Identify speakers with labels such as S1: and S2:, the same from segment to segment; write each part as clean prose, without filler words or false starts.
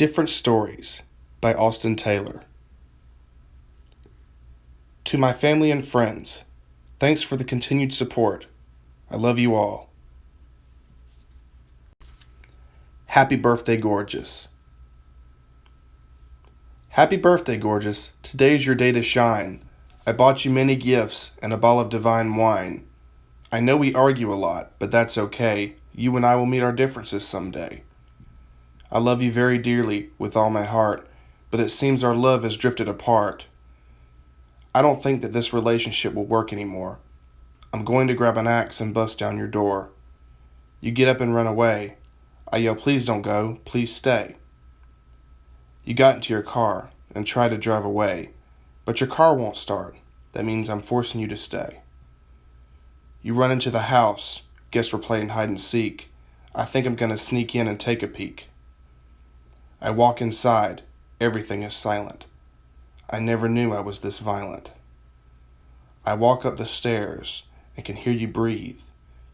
S1: Different Stories by Austin Taylor. To my family and friends, thanks for the continued support. I love you all. Happy birthday, gorgeous. Happy birthday, gorgeous. Today is your day to shine. I bought you many gifts and a bottle of divine wine. I know we argue a lot, but that's okay. You and I will meet our differences someday. I love you very dearly with all my heart, but it seems our love has drifted apart. I don't think that this relationship will work anymore. I'm going to grab an axe and bust down your door. You get up and run away. I yell, please don't go, please stay. You got into your car and tried to drive away, but your car won't start. That means I'm forcing you to stay. You run into the house. Guess we're playing hide and seek. I think I'm going to sneak in and take a peek. I walk inside. Everything is silent. I never knew I was this violent. I walk up the stairs and can hear you breathe.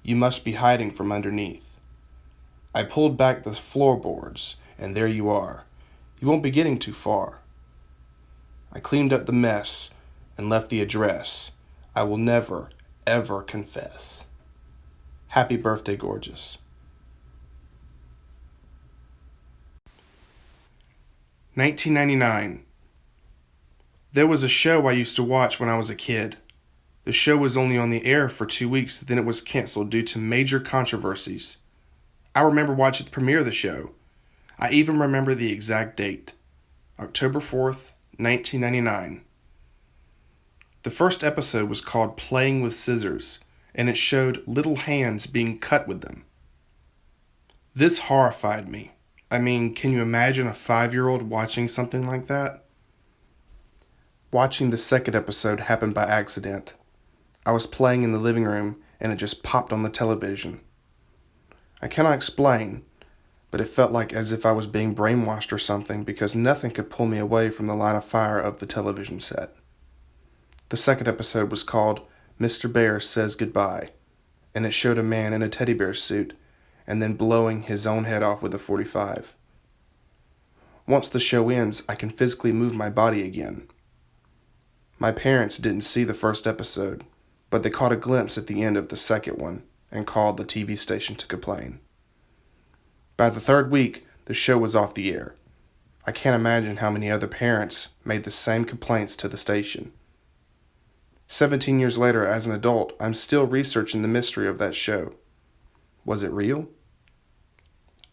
S1: You must be hiding from underneath. I pulled back the floorboards, and there you are. You won't be getting too far. I cleaned up the mess and left the address. I will never, ever confess. Happy birthday, gorgeous. 1999. There was a show I used to watch when I was a kid. The show was only on the air for 2 weeks, then it was canceled due to major controversies. I remember watching the premiere of the show. I even remember the exact date. October 4th, 1999. The first episode was called Playing with Scissors, and it showed little hands being cut with them. This horrified me. I mean, can you imagine a 5-year-old watching something like that? Watching the second episode happened by accident. I was playing in the living room, and it just popped on the television. I cannot explain, but it felt like as if I was being brainwashed or something because nothing could pull me away from the line of fire of the television set. The second episode was called Mr. Bear Says Goodbye, and it showed a man in a teddy bear suit and then blowing his own head off with a .45. Once the show ends, I can physically move my body again. My parents didn't see the first episode, but they caught a glimpse at the end of the second one and called the TV station to complain. By the third week, the show was off the air. I can't imagine how many other parents made the same complaints to the station. 17 years later, as an adult, I'm still researching the mystery of that show. Was it real?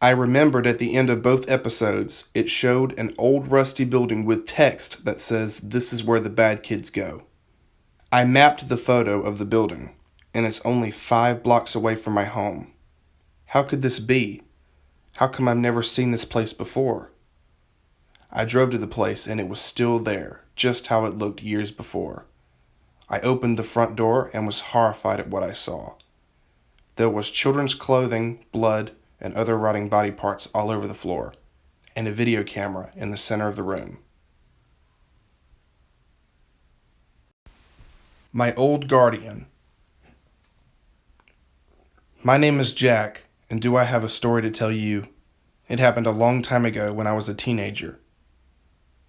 S1: I remembered at the end of both episodes, it showed an old rusty building with text that says, "This is where the bad kids go." I mapped the photo of the building, and it's only 5 blocks away from my home. How could this be? How come I've never seen this place before? I drove to the place, and it was still there, just how it looked years before. I opened the front door and was horrified at what I saw. There was children's clothing, blood, and other rotting body parts all over the floor, and a video camera in the center of the room. My old guardian. My name is Jack, and do I have a story to tell you? It happened a long time ago when I was a teenager.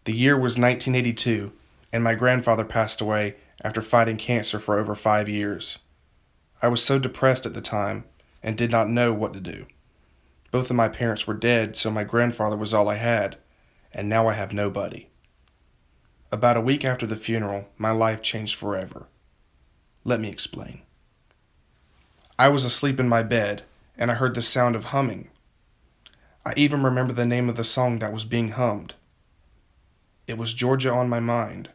S1: The year was 1982, and my grandfather passed away after fighting cancer for over 5 years. I was so depressed at the time and did not know what to do. Both of my parents were dead, so my grandfather was all I had, and now I have nobody. About a week after the funeral, my life changed forever. Let me explain. I was asleep in my bed, and I heard the sound of humming. I even remember the name of the song that was being hummed. It was Georgia on My Mind,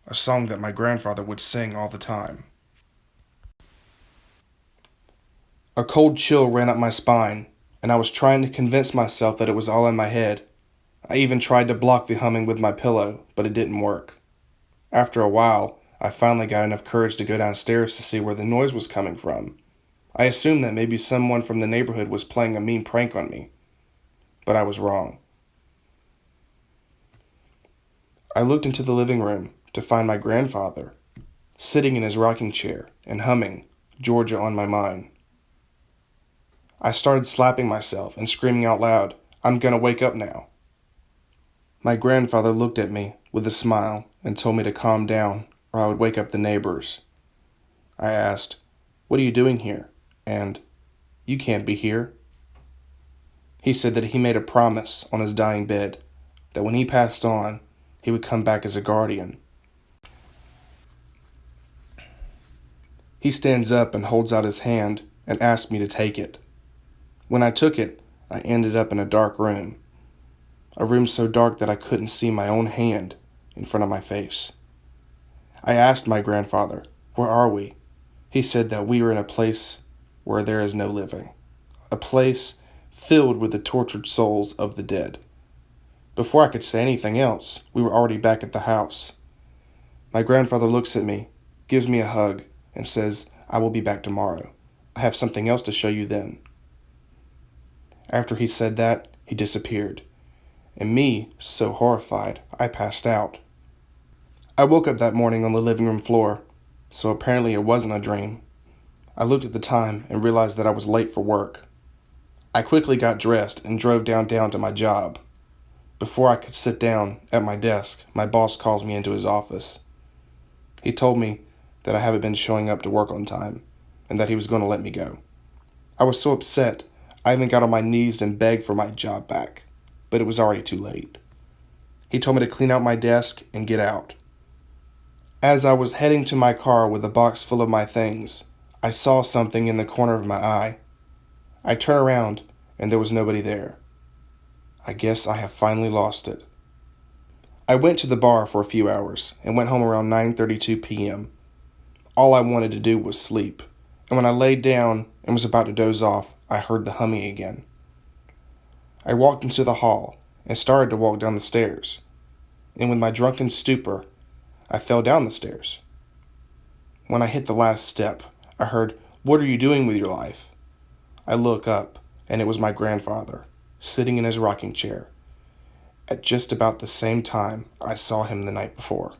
S1: a song that my grandfather would sing all the time. A cold chill ran up my spine, and I was trying to convince myself that it was all in my head. I even tried to block the humming with my pillow, but it didn't work. After a while, I finally got enough courage to go downstairs to see where the noise was coming from. I assumed that maybe someone from the neighborhood was playing a mean prank on me, but I was wrong. I looked into the living room to find my grandfather, sitting in his rocking chair and humming Georgia on My Mind. I started slapping myself and screaming out loud, "I'm gonna wake up now." My grandfather looked at me with a smile and told me to calm down or I would wake up the neighbors. I asked, "What are you doing here?" And, "You can't be here." He said that he made a promise on his dying bed that when he passed on, he would come back as a guardian. He stands up and holds out his hand and asks me to take it. When I took it, I ended up in a dark room. A room so dark that I couldn't see my own hand in front of my face. I asked my grandfather, "Where are we?" He said that we were in a place where there is no living. A place filled with the tortured souls of the dead. Before I could say anything else, we were already back at the house. My grandfather looks at me, gives me a hug, and says, "I will be back tomorrow. I have something else to show you then." After he said that, he disappeared. And me, so horrified, I passed out. I woke up that morning on the living room floor, so apparently it wasn't a dream. I looked at the time and realized that I was late for work. I quickly got dressed and drove downtown to my job. Before I could sit down at my desk, my boss calls me into his office. He told me that I haven't been showing up to work on time, and that he was going to let me go. I was so upset, I even got on my knees and begged for my job back, but it was already too late. He told me to clean out my desk and get out. As I was heading to my car with a box full of my things, I saw something in the corner of my eye. I turned around, and there was nobody there. I guess I have finally lost it. I went to the bar for a few hours and went home around 9:32 p.m. All I wanted to do was sleep, and when I laid down and was about to doze off, I heard the humming again. I walked into the hall and started to walk down the stairs, and with my drunken stupor, I fell down the stairs. When I hit the last step, I heard, "What are you doing with your life?" I look up, and it was my grandfather, sitting in his rocking chair, at just about the same time I saw him the night before.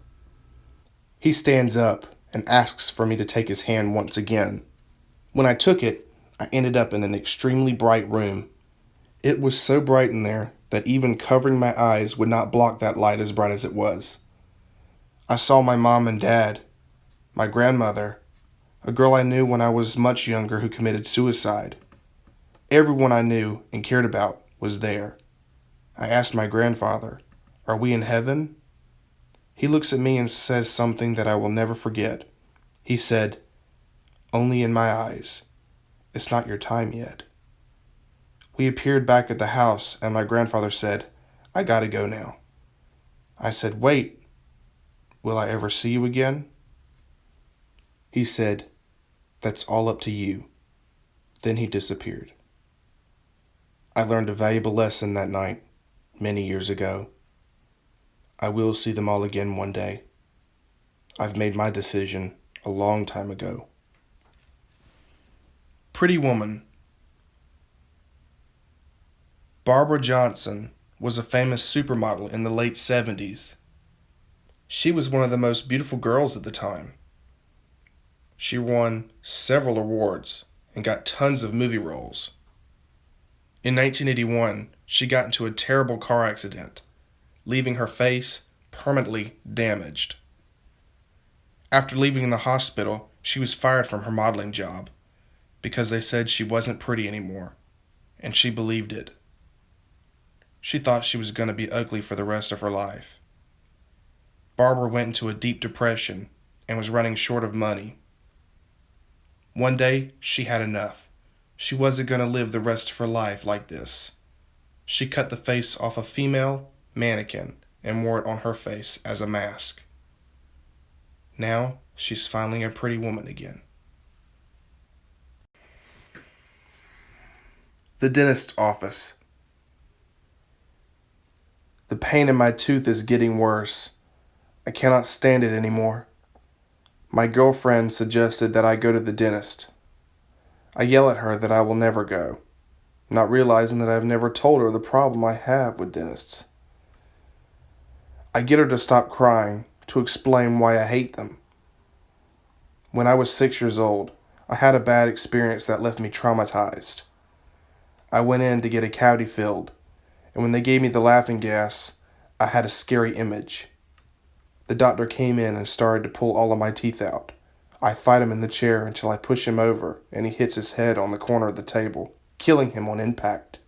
S1: He stands up and asks for me to take his hand once again. When I took it, I ended up in an extremely bright room. It was so bright in there that even covering my eyes would not block that light as bright as it was. I saw my mom and dad, my grandmother, a girl I knew when I was much younger who committed suicide. Everyone I knew and cared about was there. I asked my grandfather, "Are we in heaven?" He looks at me and says something that I will never forget. He said, "Only in my eyes. It's not your time yet." We appeared back at the house, and my grandfather said, "I gotta go now." I said, "Wait, will I ever see you again?" He said, "That's all up to you." Then he disappeared. I learned a valuable lesson that night, many years ago. I will see them all again one day. I've made my decision a long time ago. Pretty Woman. Barbara Johnson was a famous supermodel in the late 70s. She was one of the most beautiful girls at the time. She won several awards and got tons of movie roles. In 1981, she got into a terrible car accident, leaving her face permanently damaged. After leaving the hospital, she was fired from her modeling job because they said she wasn't pretty anymore, and she believed it. She thought she was going to be ugly for the rest of her life. Barbara went into a deep depression and was running short of money. One day, she had enough. She wasn't going to live the rest of her life like this. She cut the face off a female mannequin and wore it on her face as a mask. Now, she's finally a pretty woman again. The dentist's office. The pain in my tooth is getting worse. I cannot stand it anymore. My girlfriend suggested that I go to the dentist. I yell at her that I will never go, not realizing that I've never told her the problem I have with dentists. I get her to stop crying, to explain why I hate them. When I was 6 years old, I had a bad experience that left me traumatized. I went in to get a cavity filled, and when they gave me the laughing gas, I had a scary image. The doctor came in and started to pull all of my teeth out. I fight him in the chair until I push him over and he hits his head on the corner of the table, killing him on impact.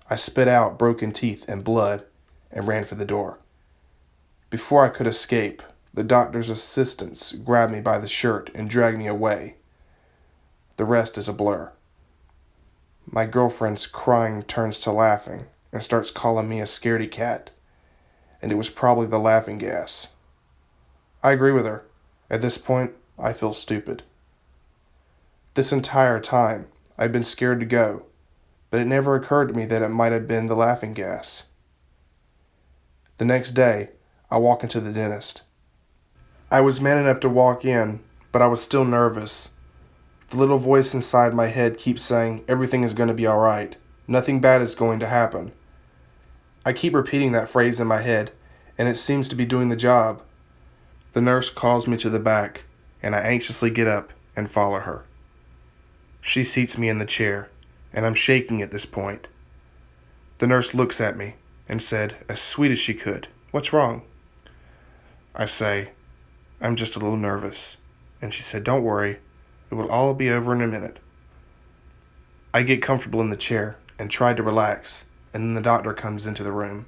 S1: I spit out broken teeth and blood and ran for the door. Before I could escape, the doctor's assistants grabbed me by the shirt and dragged me away. The rest is a blur. My girlfriend's crying turns to laughing and starts calling me a scaredy cat, and it was probably the laughing gas. I agree with her. At this point, I feel stupid. This entire time, I'd been scared to go, but it never occurred to me that it might have been the laughing gas. The next day, I walk into the dentist. I was man enough to walk in, but I was still nervous. The little voice inside my head keeps saying, everything is going to be alright. Nothing bad is going to happen. I keep repeating that phrase in my head, and it seems to be doing the job. The nurse calls me to the back, and I anxiously get up and follow her. She seats me in the chair, and I'm shaking at this point. The nurse looks at me and said, as sweet as she could, "What's wrong?" I say, "I'm just a little nervous." And she said, "Don't worry, it will all be over in a minute." I get comfortable in the chair and try to relax, and then the doctor comes into the room.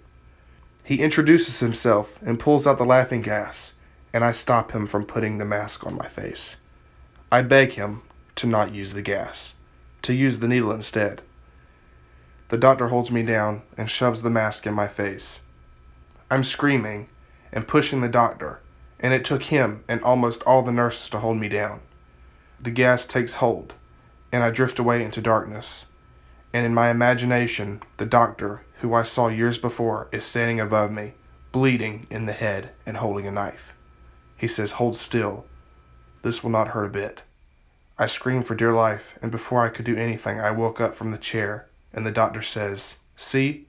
S1: He introduces himself and pulls out the laughing gas, and I stop him from putting the mask on my face. I beg him to not use the gas, to use the needle instead. The doctor holds me down and shoves the mask in my face. I'm screaming and pushing the doctor, and it took him and almost all the nurses to hold me down. The gas takes hold, and I drift away into darkness. And in my imagination, the doctor, who I saw years before, is standing above me, bleeding in the head and holding a knife. He says, "Hold still. This will not hurt a bit." I screamed for dear life, and before I could do anything, I woke up from the chair, and the doctor says, "See?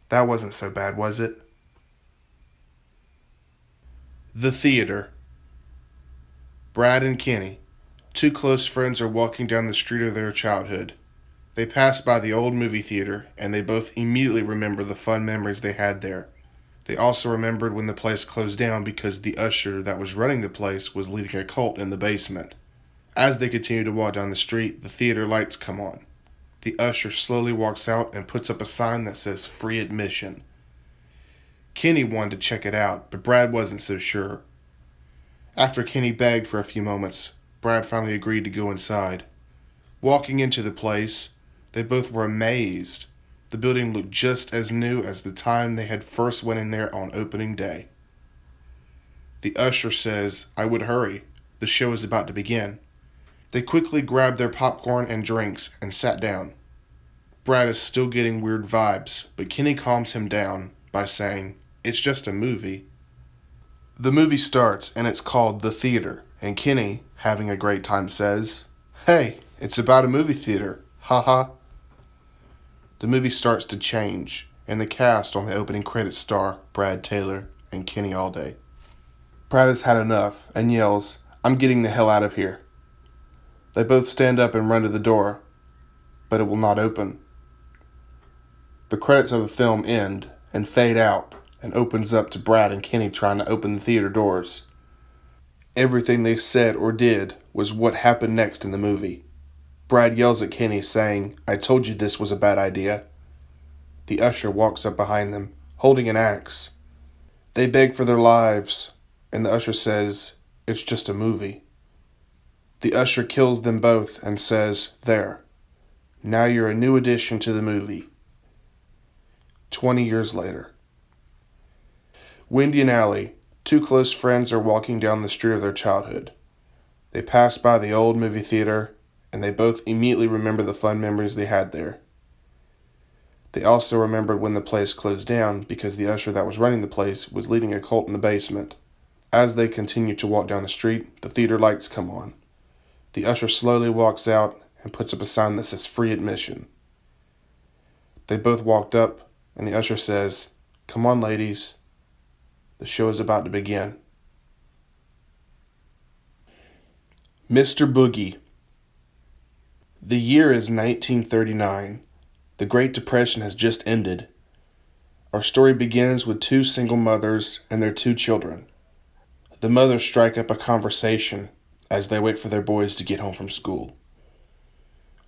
S1: That wasn't so bad, was it?" The theater. Brad and Kenny, two close friends, are walking down the street of their childhood. They pass by the old movie theater, and they both immediately remember the fun memories they had there. They also remembered when the place closed down because the usher that was running the place was leading a cult in the basement. As they continue to walk down the street, the theater lights come on. The usher slowly walks out and puts up a sign that says free admission. Kenny wanted to check it out, but Brad wasn't so sure. After Kenny begged for a few moments, Brad finally agreed to go inside. Walking into the place, they both were amazed. The building looked just as new as the time they had first went in there on opening day. The usher says, "I would hurry. The show is about to begin." They quickly grabbed their popcorn and drinks and sat down. Brad is still getting weird vibes, but Kenny calms him down by saying, "It's just a movie." The movie starts, and it's called The Theater, and Kenny, having a great time, says, "Hey, it's about a movie theater. Haha." The movie starts to change, and the cast on the opening credits star Brad Taylor and Kenny Alday. Brad has had enough and yells, "I'm getting the hell out of here." They both stand up and run to the door, but it will not open. The credits of the film end and fade out and opens up to Brad and Kenny trying to open the theater doors. Everything they said or did was what happened next in the movie. Brad yells at Kenny saying, "I told you this was a bad idea." The usher walks up behind them, holding an axe. They beg for their lives, and the usher says, "It's just a movie." The usher kills them both and says, "There. Now you're a new addition to the movie." 20 years later. Wendy and Allie, two close friends, are walking down the street of their childhood. They pass by the old movie theater, and they both immediately remember the fun memories they had there. They also remembered when the place closed down because the usher that was running the place was leading a cult in the basement. As they continue to walk down the street, the theater lights come on. The usher slowly walks out and puts up a sign that says free admission. They both walked up, and the usher says, "Come on, ladies. The show is about to begin." Mr. Boogie. The year is 1939. The Great Depression has just ended. Our story begins with two single mothers and their two children. The mothers strike up a conversation as they wait for their boys to get home from school.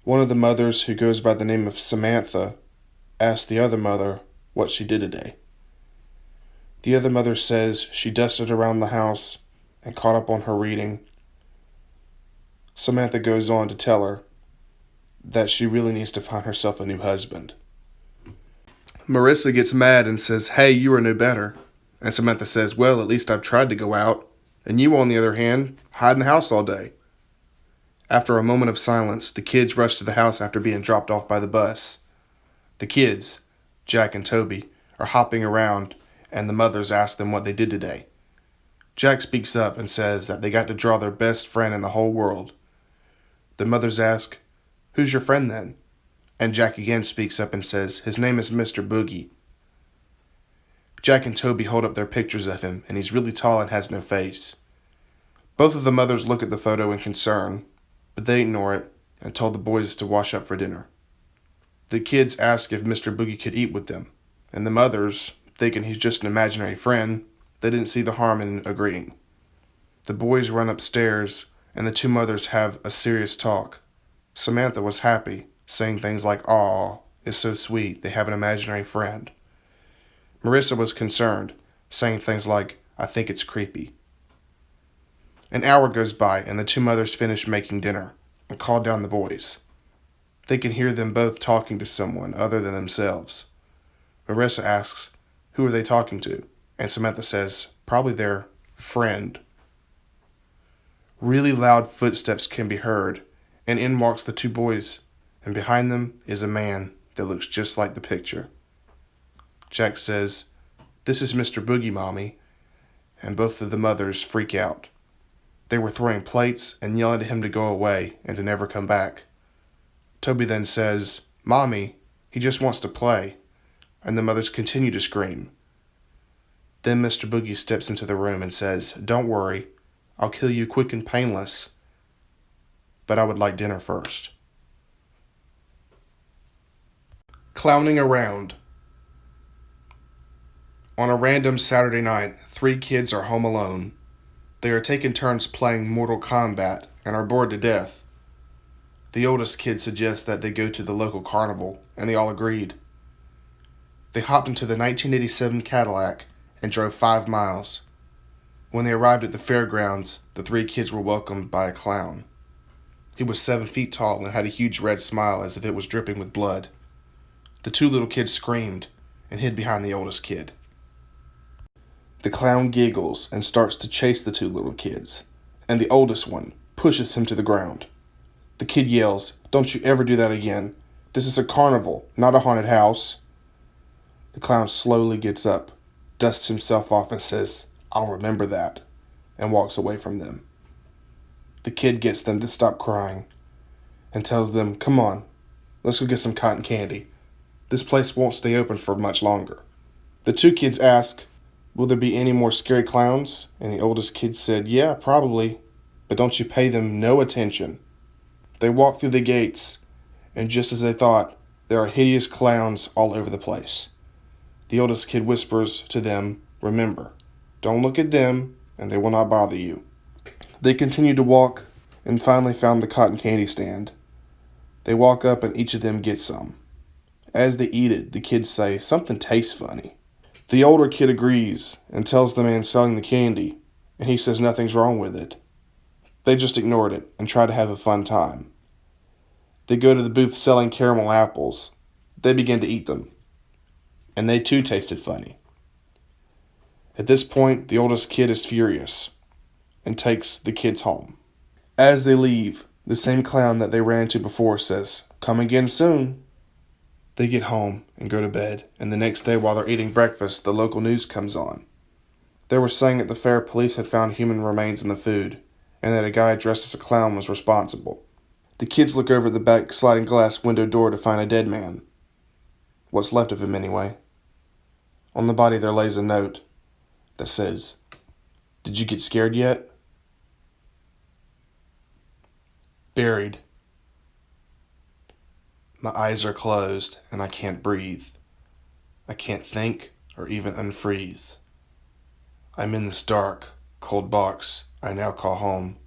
S1: One of the mothers, who goes by the name of Samantha, asks the other mother what she did today. The other mother says she dusted around the house and caught up on her reading. Samantha goes on to tell her that she really needs to find herself a new husband. Marissa gets mad and says, "Hey, you are no better." And Samantha says, "Well, at least I've tried to go out. And you, on the other hand, hide in the house all day." After a moment of silence, the kids rush to the house after being dropped off by the bus. The kids, Jack and Toby, are hopping around, and the mothers ask them what they did today. Jack speaks up and says that they got to draw their best friend in the whole world. The mothers ask, "Who's your friend then?" And Jack again speaks up and says, "His name is Mr. Boogie." Jack and Toby hold up their pictures of him, and he's really tall and has no face. Both of the mothers look at the photo in concern, but they ignore it and told the boys to wash up for dinner. The kids ask if Mr. Boogie could eat with them, and the mothers, thinking he's just an imaginary friend, they didn't see the harm in agreeing. The boys run upstairs, and the two mothers have a serious talk. Samantha was happy, saying things like, "Aw, it's so sweet, they have an imaginary friend." Marissa was concerned, saying things like, "I think it's creepy." An hour goes by, and the two mothers finish making dinner and call down the boys. They can hear them both talking to someone other than themselves. Marissa asks, "Who are they talking to?" And Samantha says, "Probably their friend." Really loud footsteps can be heard, and in walks the two boys, and behind them is a man that looks just like the picture. Jack says, "This is Mr. Boogie, Mommy," and both of the mothers freak out. They were throwing plates and yelling at him to go away and to never come back. Toby then says, "Mommy, he just wants to play," and the mothers continue to scream. Then Mr. Boogie steps into the room and says, "Don't worry, I'll kill you quick and painless, but I would like dinner first." Clowning around. On a random Saturday night, 3 kids are home alone. They are taking turns playing Mortal Kombat and are bored to death. The oldest kid suggests that they go to the local carnival, and they all agreed. They hopped into the 1987 Cadillac and drove 5 miles. When they arrived at the fairgrounds, the 3 kids were welcomed by a clown. He was 7 feet tall and had a huge red smile as if it was dripping with blood. The 2 little kids screamed and hid behind the oldest kid. The clown giggles and starts to chase the 2 little kids, and the oldest one pushes him to the ground. The kid yells, "Don't you ever do that again. This is a carnival, not a haunted house." The clown slowly gets up, dusts himself off and says, "I'll remember that," and walks away from them. The kid gets them to stop crying and tells them, "Come on, let's go get some cotton candy. This place won't stay open for much longer." The 2 kids ask, "Will there be any more scary clowns?" And the oldest kid said, "Yeah, probably, but don't you pay them no attention." They walk through the gates, and just as they thought, there are hideous clowns all over the place. The oldest kid whispers to them, "Remember, don't look at them, and they will not bother you." They continue to walk, and finally found the cotton candy stand. They walk up, and each of them gets some. As they eat it, the kids say, "Something tastes funny." The older kid agrees and tells the man selling the candy, and he says nothing's wrong with it. They just ignored it and try to have a fun time. They go to the booth selling caramel apples. They begin to eat them, and they too tasted funny. At this point, the oldest kid is furious and takes the kids home. As they leave, the same clown that they ran into before says, "Come again soon." They get home and go to bed, and the next day while they're eating breakfast, the local news comes on. They were saying at the fair police had found human remains in the food, and that a guy dressed as a clown was responsible. The kids look over the back sliding glass window door to find a dead man. What's left of him anyway. On the body there lays a note that says, "Did you get scared yet?" Buried. My eyes are closed and I can't breathe. I can't think or even unfreeze. I'm in this dark, cold box I now call home.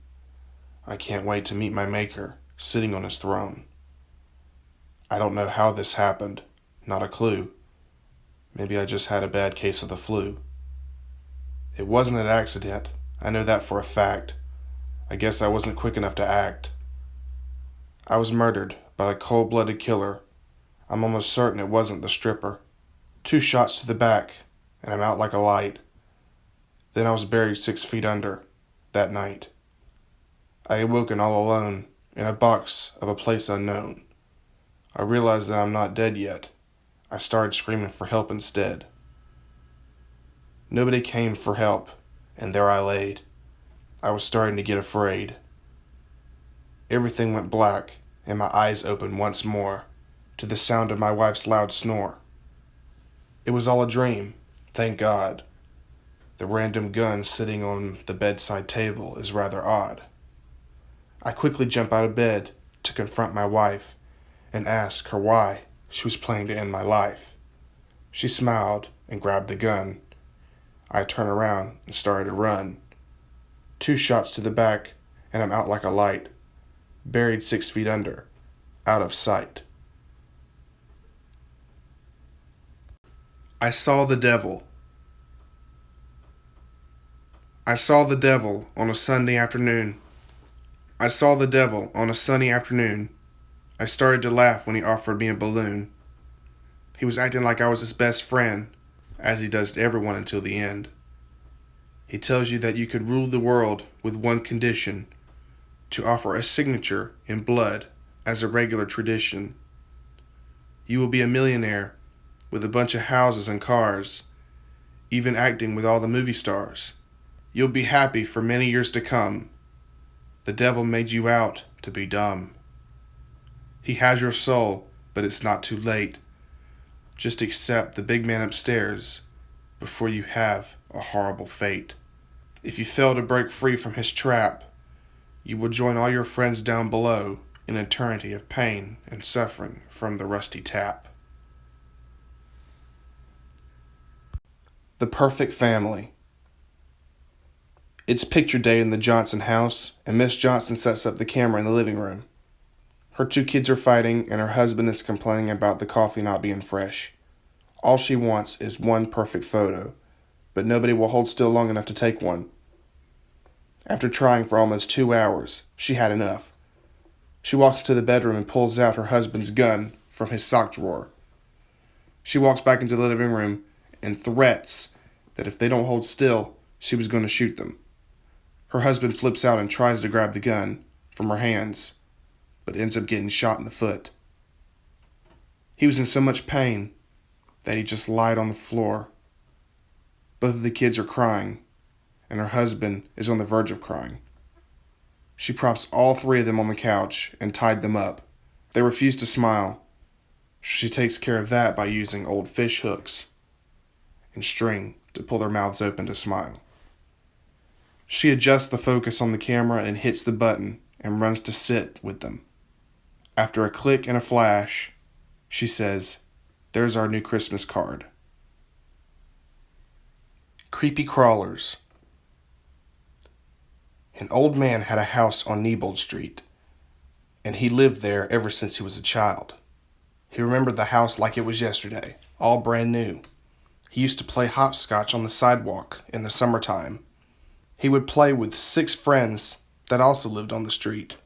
S1: I can't wait to meet my maker, sitting on his throne. I don't know how this happened, not a clue. Maybe I just had a bad case of the flu. It wasn't an accident, I know that for a fact. I guess I wasn't quick enough to act. I was murdered by a cold-blooded killer. I'm almost certain it wasn't the stripper. 2 shots to the back, and I'm out like a light. Then I was buried 6 feet under, that night. I awoken all alone, in a box of a place unknown. I realized that I'm not dead yet. I started screaming for help instead. Nobody came for help, and there I laid. I was starting to get afraid. Everything went black, and my eyes opened once more, to the sound of my wife's loud snore. It was all a dream, thank God. The random gun sitting on the bedside table is rather odd. I quickly jump out of bed to confront my wife and ask her why she was planning to end my life. She smiled and grabbed the gun. I turned around and started to run. 2 shots to the back, and I'm out like a light, buried 6 feet under, out of sight. I saw the devil. I saw the devil on a Sunday afternoon. I saw the devil on a sunny afternoon. I started to laugh when he offered me a balloon. He was acting like I was his best friend, as he does to everyone until the end. He tells you that you could rule the world with one condition, to offer a signature in blood as a regular tradition. You will be a millionaire with a bunch of houses and cars, even acting with all the movie stars. You'll be happy for many years to come. The devil made you out to be dumb. He has your soul, but it's not too late. Just accept the big man upstairs before you have a horrible fate. If you fail to break free from his trap, you will join all your friends down below in an eternity of pain and suffering from the rusty tap. The Perfect Family. It's picture day in the Johnson house, and Miss Johnson sets up the camera in the living room. Her 2 kids are fighting, and her husband is complaining about the coffee not being fresh. All she wants is one perfect photo, but nobody will hold still long enough to take one. After trying for almost 2 hours, she had enough. She walks to the bedroom and pulls out her husband's gun from his sock drawer. She walks back into the living room and threats that if they don't hold still, she was going to shoot them. Her husband flips out and tries to grab the gun from her hands, but ends up getting shot in the foot. He was in so much pain that he just lied on the floor. Both of the kids are crying, and her husband is on the verge of crying. She props all 3 of them on the couch and tied them up. They refuse to smile. She takes care of that by using old fish hooks and string to pull their mouths open to smile. She adjusts the focus on the camera and hits the button and runs to sit with them. After a click and a flash, she says, "There's our new Christmas card." Creepy Crawlers. An old man had a house on Neibold Street, and he lived there ever since he was a child. He remembered the house like it was yesterday, all brand new. He used to play hopscotch on the sidewalk in the summertime. He would play with 6 friends that also lived on the street,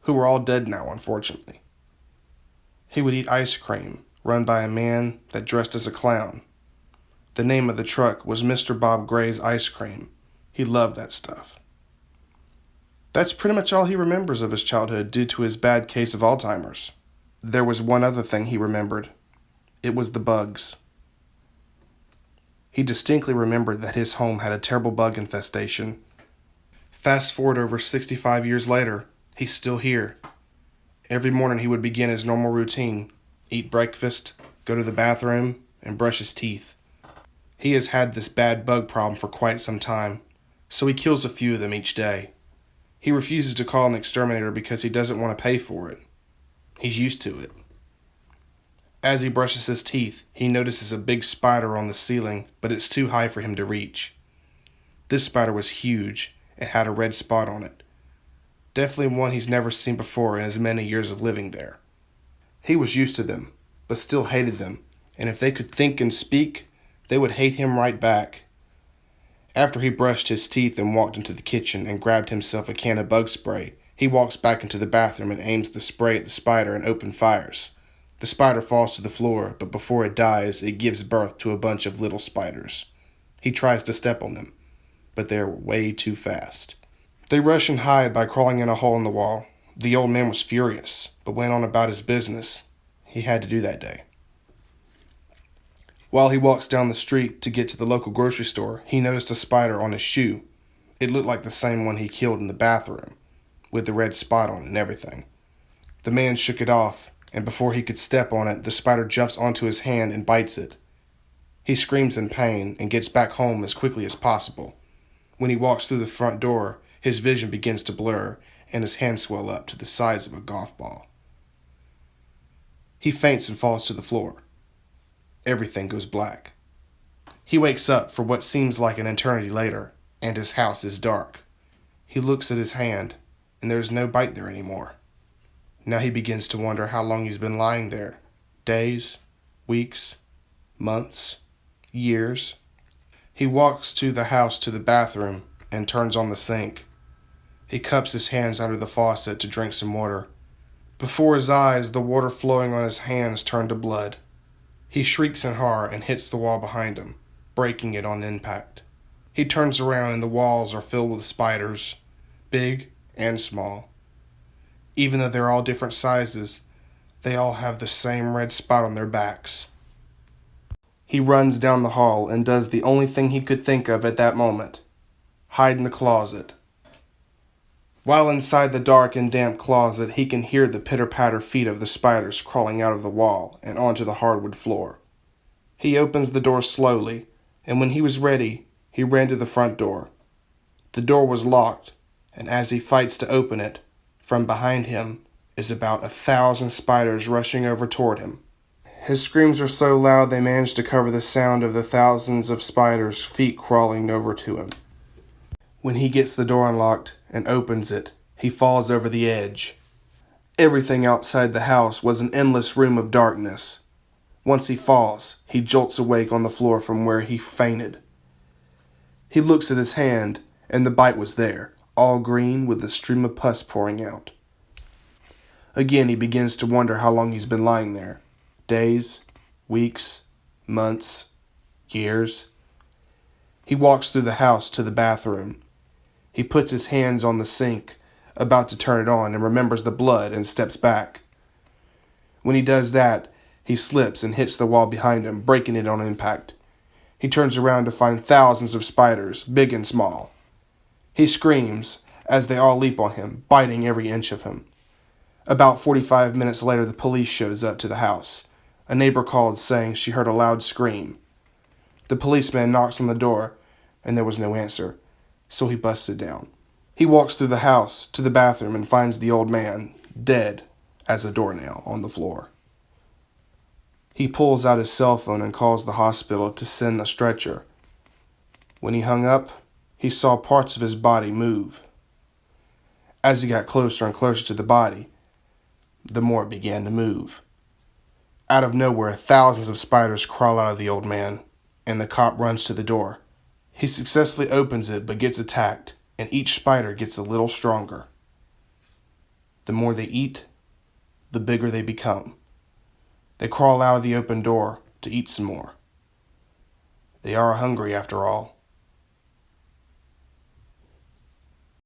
S1: who were all dead now, unfortunately. He would eat ice cream, run by a man that dressed as a clown. The name of the truck was Mr. Bob Gray's Ice Cream. He loved that stuff. That's pretty much all he remembers of his childhood due to his bad case of Alzheimer's. There was one other thing he remembered. It was the bugs. He distinctly remembered that his home had a terrible bug infestation. Fast forward over 65 years later, he's still here. Every morning he would begin his normal routine, eat breakfast, go to the bathroom, and brush his teeth. He has had this bad bug problem for quite some time, so he kills a few of them each day. He refuses to call an exterminator because he doesn't want to pay for it. He's used to it. As he brushes his teeth, he notices a big spider on the ceiling, but it's too high for him to reach. This spider was huge and had a red spot on it. Definitely one he's never seen before in his many years of living there. He was used to them, but still hated them, and if they could think and speak, they would hate him right back. After he brushed his teeth and walked into the kitchen and grabbed himself a can of bug spray, he walks back into the bathroom and aims the spray at the spider and opens fires. The spider falls to the floor, but before it dies, it gives birth to a bunch of little spiders. He tries to step on them, but they're way too fast. They rush and hide by crawling in a hole in the wall. The old man was furious, but went on about his business. He had to do that day. While he walks down the street to get to the local grocery store, he noticed a spider on his shoe. It looked like the same one he killed in the bathroom, with the red spot on it and everything. The man shook it off, and before he could step on it, the spider jumps onto his hand and bites it. He screams in pain and gets back home as quickly as possible. When he walks through the front door, his vision begins to blur, and his hands swell up to the size of a golf ball. He faints and falls to the floor. Everything goes black. He wakes up for what seems like an eternity later, and his house is dark. He looks at his hand, and there is no bite there anymore. Now he begins to wonder how long he's been lying there. Days, weeks, months, years. He walks to the house to the bathroom and turns on the sink. He cups his hands under the faucet to drink some water. Before his eyes, the water flowing on his hands turned to blood. He shrieks in horror and hits the wall behind him, breaking it on impact. He turns around and the walls are filled with spiders, big and small. Even though they're all different sizes, they all have the same red spot on their backs. He runs down the hall and does the only thing he could think of at that moment: hide in the closet. While inside the dark and damp closet, he can hear the pitter-patter feet of the spiders crawling out of the wall and onto the hardwood floor. He opens the door slowly, and when he was ready, he ran to the front door. The door was locked, and as he fights to open it, from behind him is about 1,000 spiders rushing over toward him. His screams are so loud they manage to cover the sound of the thousands of spiders' feet crawling over to him. When he gets the door unlocked and opens it, he falls over the edge. Everything outside the house was an endless room of darkness. Once he falls, he jolts awake on the floor from where he fainted. He looks at his hand, and the bite was there, all green with a stream of pus pouring out. Again, he begins to wonder how long he's been lying there. Days, weeks, months, years. He walks through the house to the bathroom. He puts his hands on the sink, about to turn it on, and remembers the blood and steps back. When he does that, he slips and hits the wall behind him, breaking it on impact. He turns around to find thousands of spiders, big and small. He screams as they all leap on him, biting every inch of him. About 45 minutes later, the police shows up to the house. A neighbor called saying she heard a loud scream. The policeman knocks on the door, and there was no answer, so he busts it down. He walks through the house to the bathroom and finds the old man, dead as a doornail, on the floor. He pulls out his cell phone and calls the hospital to send the stretcher. When he hung up, he saw parts of his body move. As he got closer and closer to the body, the more it began to move. Out of nowhere, thousands of spiders crawl out of the old man, and the cop runs to the door. He successfully opens it but gets attacked, and each spider gets a little stronger. The more they eat, the bigger they become. They crawl out of the open door to eat some more. They are hungry after all.